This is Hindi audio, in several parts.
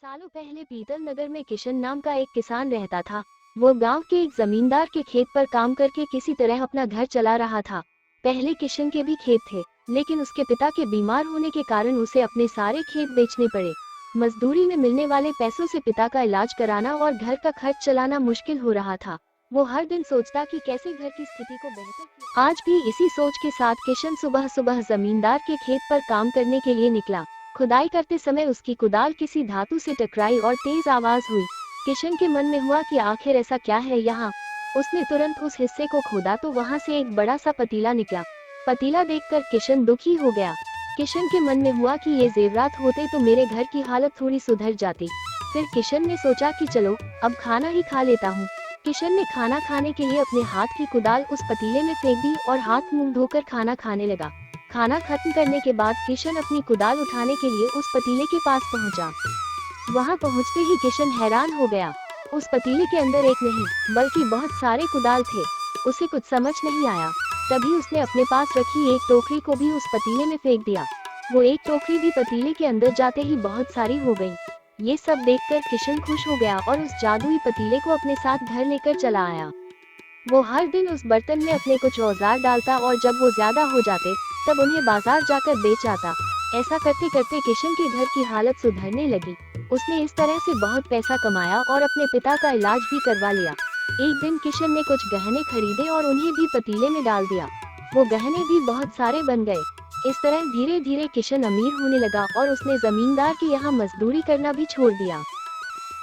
सालों पहले पीतल नगर में किशन नाम का एक किसान रहता था। वो गांव के एक जमींदार के खेत पर काम करके किसी तरह अपना घर चला रहा था। पहले किशन के भी खेत थे, लेकिन उसके पिता के बीमार होने के कारण उसे अपने सारे खेत बेचने पड़े। मजदूरी में मिलने वाले पैसों से पिता का इलाज कराना और घर का खर्च चलाना मुश्किल हो रहा था। वो हर दिन सोचता कि कैसे घर की स्थिति को बेहतर किया। आज भी इसी सोच के साथ किशन सुबह सुबह जमींदार के खेत पर काम करने के लिए निकला। खुदाई करते समय उसकी कुदाल किसी धातु से टकराई और तेज आवाज हुई। किशन के मन में हुआ कि आखिर ऐसा क्या है यहाँ। उसने तुरंत उस हिस्से को खोदा तो वहाँ से एक बड़ा सा पतीला निकला। पतीला देखकर किशन दुखी हो गया। किशन के मन में हुआ कि ये जेवरात होते तो मेरे घर की हालत थोड़ी सुधर जाती। फिर किशन ने सोचा कि चलो अब खाना ही खा लेता हूँ। किशन ने खाना खाने के लिए अपने हाथ की कुदाल उस पतीले में फेंक दी और हाथ मुंह धोकर खाना खाने लगा। खाना खत्म करने के बाद किशन अपनी कुदाल उठाने के लिए उस पतीले के पास पहुंचा। वहां पहुंचते ही किशन हैरान हो गया। उस पतीले के अंदर एक नहीं बल्कि बहुत सारे कुदाल थे। उसे कुछ समझ नहीं आया। तभी उसने अपने पास रखी एक टोकरी को भी उस पतीले में फेंक दिया। वो एक टोकरी भी पतीले के अंदर जाते ही बहुत सारी हो गई। ये सब देखकर किशन खुश हो गया और उस जादुई पतीले को अपने साथ घर लेकर चला आया। वो हर दिन उस बर्तन में अपने कुछ औजार डालता और जब वो ज्यादा हो जाते तब उन्हें बाजार जाकर बेच आता। ऐसा करते करते किशन के घर की हालत सुधरने लगी। उसने इस तरह से बहुत पैसा कमाया और अपने पिता का इलाज भी करवा लिया। एक दिन किशन ने कुछ गहने खरीदे और उन्हें भी पतीले में डाल दिया। वो गहने भी बहुत सारे बन गए। इस तरह धीरे धीरे किशन अमीर होने लगा और उसने जमींदार के यहाँ मजदूरी करना भी छोड़ दिया।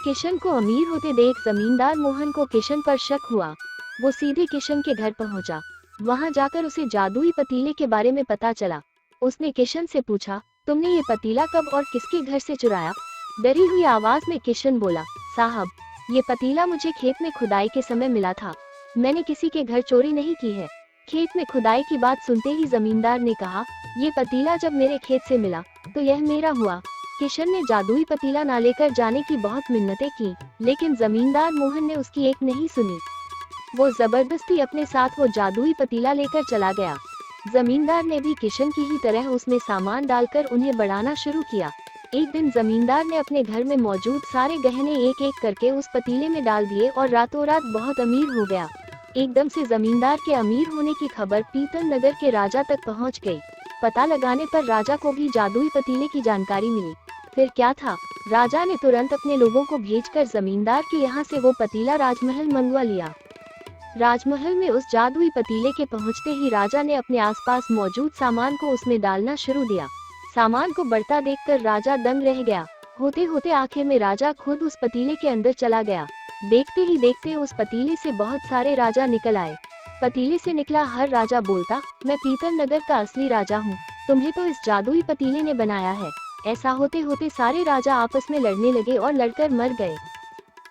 किशन को अमीर होते देख जमींदार मोहन को किशन पर शक हुआ। वो सीधे किशन के घर पहुंचा। वहां जाकर उसे जादुई पतीले के बारे में पता चला। उसने किशन से पूछा, तुमने ये पतीला कब और किसके घर से चुराया? डरी हुई आवाज में किशन बोला, साहब, ये पतीला मुझे खेत में खुदाई के समय मिला था। मैंने किसी के घर चोरी नहीं की है। खेत में खुदाई की बात सुनते ही जमींदार ने कहा, ये पतीला जब मेरे खेत से मिला तो यह मेरा हुआ। किशन ने जादुई पतीला ना लेकर जाने की बहुत मिन्नतें की, लेकिन जमींदार मोहन ने उसकी एक नहीं सुनी। वो जबरदस्ती अपने साथ वो जादुई पतीला लेकर चला गया। जमींदार ने भी किशन की ही तरह उसमें सामान डालकर उन्हें बढ़ाना शुरू किया। एक दिन जमींदार ने अपने घर में मौजूद सारे गहने एक एक करके उस पतीले में डाल दिए और रातों रात बहुत अमीर हो गया। एकदम से जमींदार के अमीर होने की खबर पीतल नगर के राजा तक पहुंच गई। पता लगाने पर राजा को भी जादुई पतीले की जानकारी मिली। फिर क्या था, राजा ने तुरंत अपने लोगों को भेजकर जमींदार के यहाँ से वो पतीला राजमहल मंगवा लिया। राजमहल में उस जादुई पतीले के पहुंचते ही राजा ने अपने आसपास मौजूद सामान को उसमें डालना शुरू दिया। सामान को बढ़ता देखकर राजा दंग रह गया। होते होते आखिर में राजा खुद उस पतीले के अंदर चला गया। देखते ही देखते उस पतीले से बहुत सारे राजा निकल आए। पतीले से निकला हर राजा बोलता, मैं पीतल नगर का असली राजा हूँ। तुम्हें तो इस जादुई पतीले ने बनाया है। ऐसा होते होते सारे राजा आपस में लड़ने लगे और लड़कर मर गए।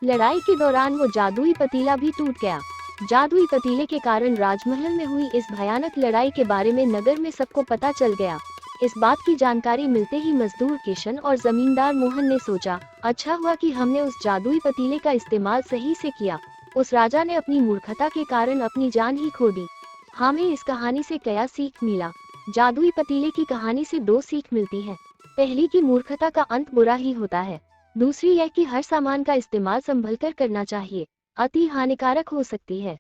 लड़ाई के दौरान वो जादुई पतीला भी टूट गया। जादुई पतीले के कारण राजमहल में हुई इस भयानक लड़ाई के बारे में नगर में सबको पता चल गया। इस बात की जानकारी मिलते ही मजदूर किशन और जमींदार मोहन ने सोचा, अच्छा हुआ कि हमने उस जादुई पतीले का इस्तेमाल सही से किया। उस राजा ने अपनी मूर्खता के कारण अपनी जान ही खो दी। हमें इस कहानी से क्या सीख मिला? जादुई पतीले की कहानी से दो सीख मिलती है। पहली की मूर्खता का अंत बुरा ही होता है। दूसरी यह कि हर सामान का इस्तेमाल संभलकर करना चाहिए, अति हानिकारक हो सकती है।